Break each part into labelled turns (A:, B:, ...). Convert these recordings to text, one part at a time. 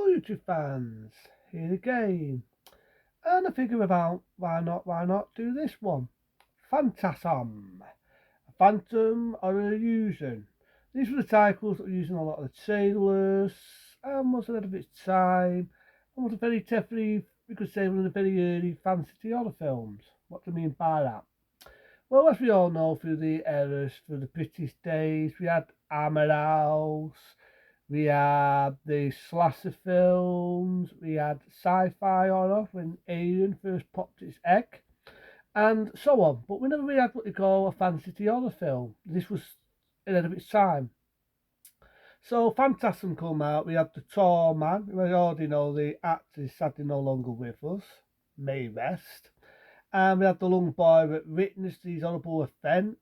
A: YouTube fans, here again, and I figure about why not do this one. Phantasm, a phantom or an illusion. These were the titles that were using a lot of the trailers, and was ahead of its time, and was a very definitely, we could say, one of the very early fantasy horror films. What do I mean by that? Well, as we all know, through the eras, through the British days, we had Hammer House, we had the slasher films, we had sci-fi horror when Alien first popped its egg, and so on. But we never really had what they call a fantasy horror film. This was ahead of its time. So Phantasm come out, we had the Tall Man, we already know the actor is sadly no longer with us, may rest. And we had the young boy that witnessed these horrible events,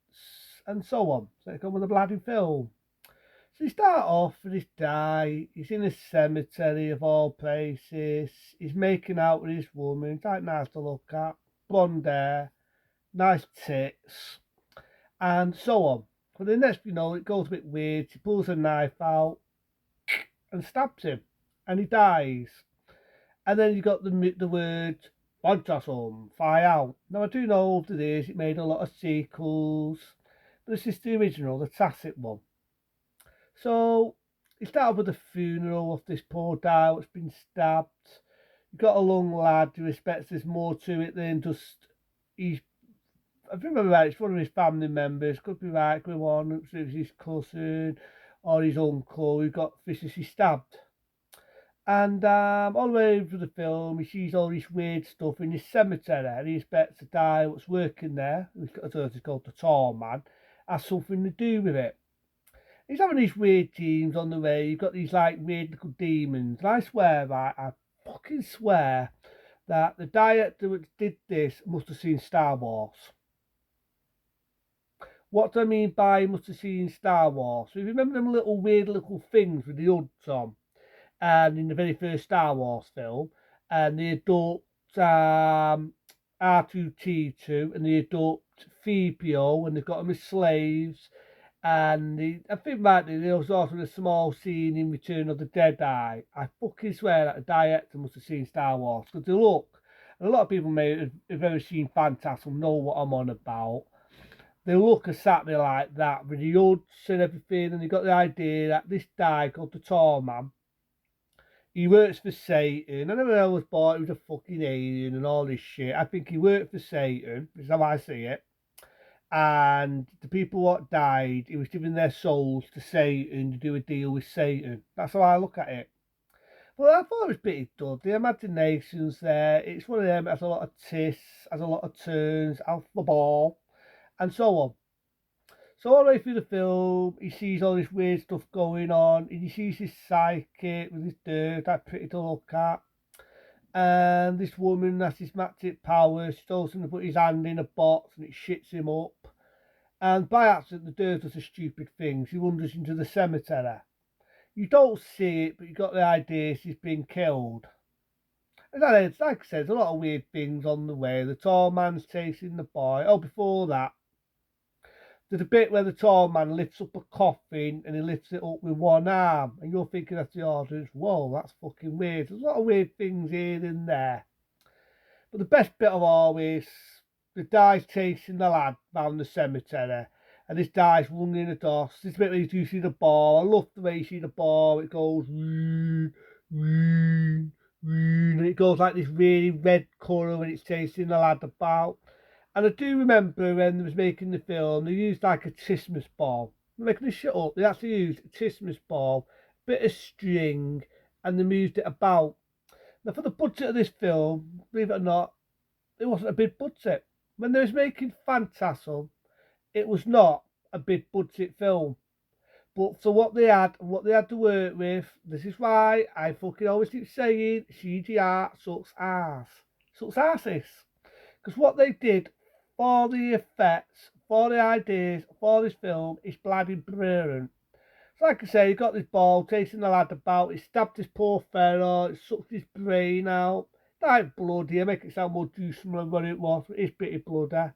A: and so on. So it come with a bloody film. So you start off with this guy, he's in a cemetery of all places, he's making out with this woman, it's like nice to look at, blonde hair, nice tits, and so on. But the next you know, it goes a bit weird, she pulls a knife out and stabs him, and he dies. And then you got the words Phantasm, fly out. Now I do know over the years it made a lot of sequels, but this is the original, the tacit one. So it started with a funeral of this poor guy that's been stabbed. You've got a young lad who expects there's more to it than just he's. I remember right, it's one of his family members. Could be right, could be one. It was his cousin or his uncle who got viciously stabbed. And all the way through the film, he sees all this weird stuff in this cemetery. And he expects the guy that's working there, who's called the Tall Man, has something to do with it. He's having these weird teams on the way. You've got these like weird little demons. And I swear, right, I fucking swear that the director that did this must have seen Star Wars. What do I mean by must have seen Star Wars? So you remember them little weird little things with the hoods on, and in the very first Star Wars film, and they adopt R2D2 and they adopt Thebio, and they've got them as slaves, and I think there was also a small scene in Return of the Jedi. I fucking swear that the director must have seen Star Wars because they look. And a lot of people may have ever seen Phantasm know what I'm on about. They look exactly like that with the hoods and everything, and they got the idea that this guy called the Tall Man, he works for Satan. I never always thought he was a fucking alien and all this shit. I think he worked for Satan, is how I see it. And the people what died, he was giving their souls to Satan to do a deal with Satan. That's how I look at it. Well, I thought it was pretty good. The imagination's there. It's one of them that has a lot of twists, has a lot of turns, off the ball, and so on. So all the way through the film, he sees all this weird stuff going on, and he sees this psychic with his dirt, that's pretty to look at. And this woman has this magic power, she tells him to put his hand in a box and it shits him up. And by accident, the dirt does a stupid thing. She wanders into the cemetery. You don't see it, but you got the idea she's been killed. And it's like I said, there's a lot of weird things on the way. The tall man's chasing the boy. Oh, before that, there's a bit where the tall man lifts up a coffin and he lifts it up with one arm. And you're thinking that's the audience, whoa, that's fucking weird. There's a lot of weird things here and there. But the best bit of all is the guy's chasing the lad round the cemetery. And this guy's running a doss. This bit where you see the ball. I love the way you see the ball. It goes, and it goes like this really red colour when it's chasing the lad about. And I do remember when they was making the film, they used like a Christmas ball. They're making the shit up. They actually used a Christmas ball, bit of string, and they moved it about. Now, for the budget of this film, believe it or not, it wasn't a big budget. When they was making Phantasm, it was not a big budget film. But for what they had and what they had to work with, this is why I fucking always keep saying CGI sucks ass. Sucks asses. Because what they did for the effects, for the ideas, for this film is bloody brilliant. So like I say, he got this ball, chasing the lad about, he stabbed this poor fellow, it sucked his brain out. Died bloody, I make it sound more gruesome than what it was, but it's pretty bloody.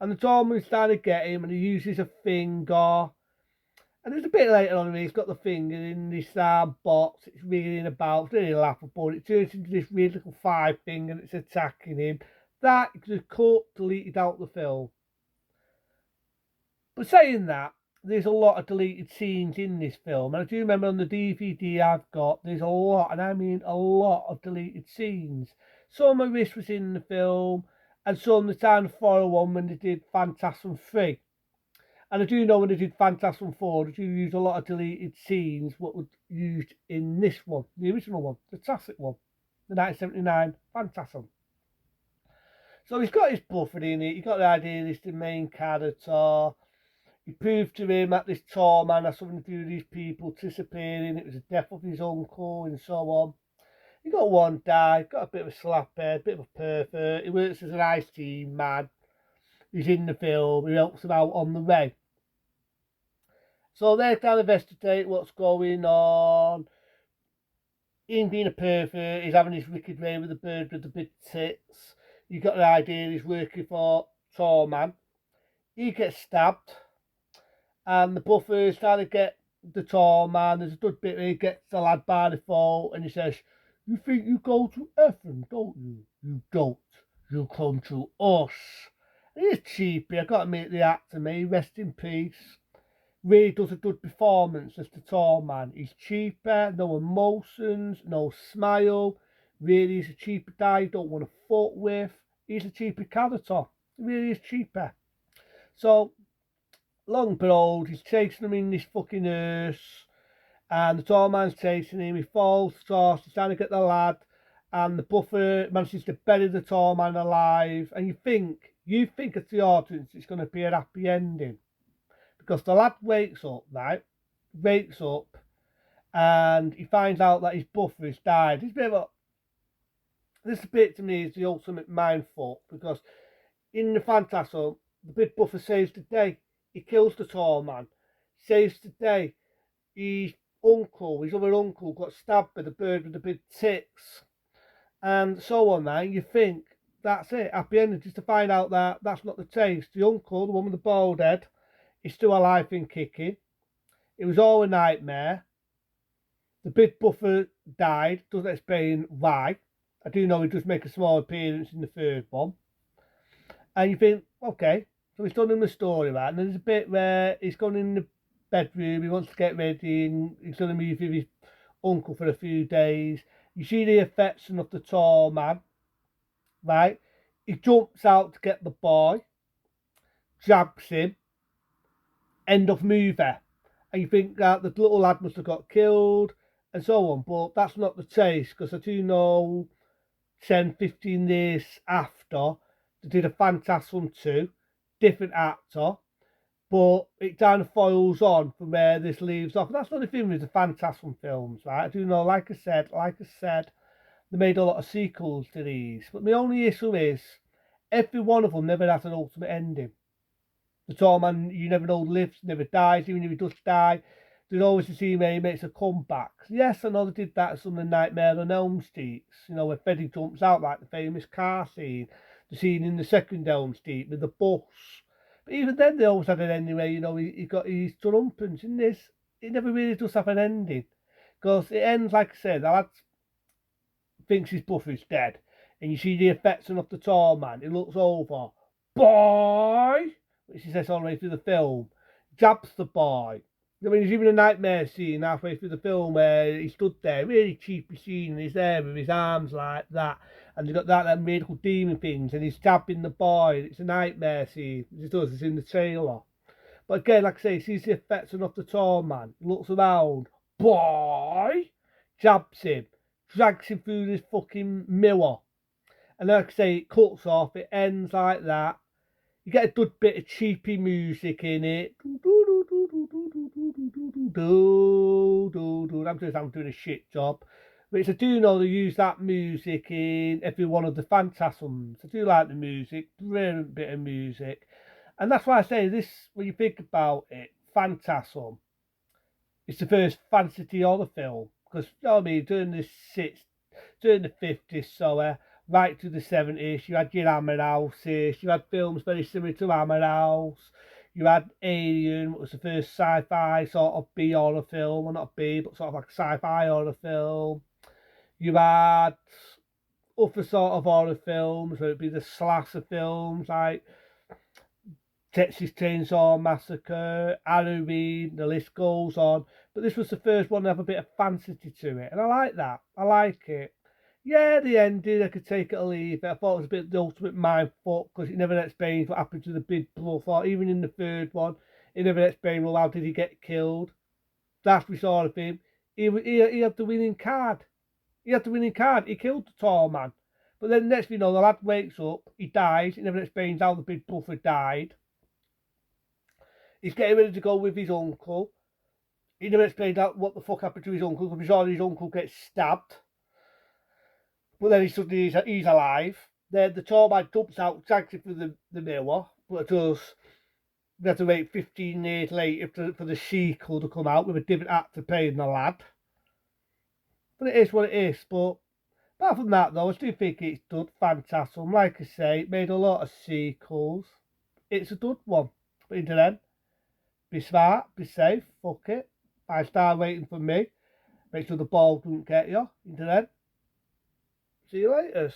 A: And the doorman's trying to get him and he uses a finger And there's a bit later on where he's got the finger in this box, it's reeling about, it's really laughable. It turns into this weird little five thing and it's attacking him. That is cut, deleted out the film. But saying that, there's a lot of deleted scenes in this film. And I do remember on the DVD I've got, there's a lot, and I mean a lot of deleted scenes. Some of this was in the film, and some the time of foil one when they did Phantasm 3. And I do know when they did Phantasm 4, they do use a lot of deleted scenes, what was used in this one, the original one, the classic one, the 1979 Phantasm. So he's got his buffer in it, he's got the idea he's the main character. He proved to him that this tall man has something to do with these people disappearing, it was the death of his uncle and so on. He got one guy, got a bit of a slaphead, a bit of a pervert, he works as an IT man, he's in the film, he helps him out on the way. So they're trying to investigate what's going on. Him being a pervert, he's having his wicked way with the bird with the big tits. You got the idea he's working for Tall Man. He gets stabbed, and the buffer's trying to get the Tall Man. There's a good bit where he gets the lad by the throat, and he says, "You think you go to heaven, don't you? You don't. You come to us." And he's cheapy. I got to meet the actor, me. Rest in peace. Really does a good performance as the tall man. He's cheaper, no emotions, no smile. Really, he's a cheaper guy you don't want to fuck with. He's a cheaper character. He really is cheaper. So, long but old, he's chasing him in this fucking hearse, and the tall man's chasing him. He falls short, he's trying to get the lad, and the buffer manages to bury the tall man alive. And you think as the audience it's going to be a happy ending. Because the lad wakes up, and he finds out that his buffer has died. This bit to me is the ultimate mindfuck, because in the Phantasm, the big buffer saves the day. He kills the tall man, saves the day. His other uncle, got stabbed by the bird with the big tits, and so on. Now you think that's it, happy ending, just to find out that that's not the case. The uncle, the one with the bald head, is still alive and kicking. It was all a nightmare. The big buffer died. Doesn't explain why. I do know he does make a small appearance in the third one. And you think, okay, so he's done in the story, right? And there's a bit where he's gone in the bedroom, he wants to get ready, and he's going to meet with his uncle for a few days. You see the affection of the tall man, right? He jumps out to get the boy, jabs him, end of movie. And you think that the little lad must have got killed and so on, but that's not the case, because I do know 10, 15 years after they did a Phantasm 2, different actor, but it kind of foils on from where this leaves off. And that's not the thing with the Phantasm films, right? I do know, like I said, they made a lot of sequels to these, but my only issue is every one of them never has an ultimate ending. The tall man, you never know, lives, never dies. Even if he does die, there's always a scene where he makes a comeback. Yes, I know they did that at some of the Nightmare on Elm Streets, where Freddy jumps out, like the famous car scene, the scene in the second Elm Street with the bus. But even then, they always had an ending where, he got his triumphant. In this, it never really does have an ending. Because it ends, like I said, the lad thinks his buffer's dead. And you see the affection of the tall man. He looks over. Boy! Which he says all the way through the film, jabs the boy. I mean, there's even a nightmare scene halfway through the film where he stood there, really cheapy scene, and he's there with his arms like that, and they've got that miracle demon things, and he's jabbing the boy. It's a nightmare scene. It's in the trailer. But again, like I say, he sees the affection of the tall man, looks around, boy, jabs him, drags him through this fucking mirror. And like I say, it cuts off, it ends like that. You get a good bit of cheapy music in it. I'm doing a shit job. Which I do know they use that music in every one of the Phantasms. I do like the music, brilliant bit of music. And that's why I say this, when you think about it, Phantasm, it's the first fantasy horror film. Because, you know what I mean, during the 50s, so right to the 70s, you had your Hammer Houses, you had films very similar to Hammer House, You had Alien, which was the first sci-fi sort of B horror film, well not B, but sort of like a sci-fi horror film. You had other sort of horror films, whether it be the slasher films like Texas Chainsaw Massacre, Halloween, the list goes on. But this was the first one to have a bit of fantasy to it, and I like that. I like it. Yeah, the ending, I could take it or leave it. I thought it was a bit the ultimate mindfuck because it never explains what happened to the big bluff, or even in the third one, it never explained, well, how did he get killed? Last we saw of him, he had the winning card. He had the winning card. He killed the tall man. But then next thing you know, the lad wakes up, he dies, it never explains how the big bluffer died. He's getting ready to go with his uncle. He never explained out what the fuck happened to his uncle because we saw his uncle get stabbed. But then he's alive. Then the tall man jumps out, tags him for the mirror, but it does. We have to wait 15 years later for the sequel to come out with a different actor playing the lad. But it is what it is. But apart from that, though, I still think it's done Phantasm. Like I say, it made a lot of sequels. It's a good one. But until then, be smart, be safe, fuck it. 5-star waiting for me. Make sure the ball doesn't get you. Until then, see you later.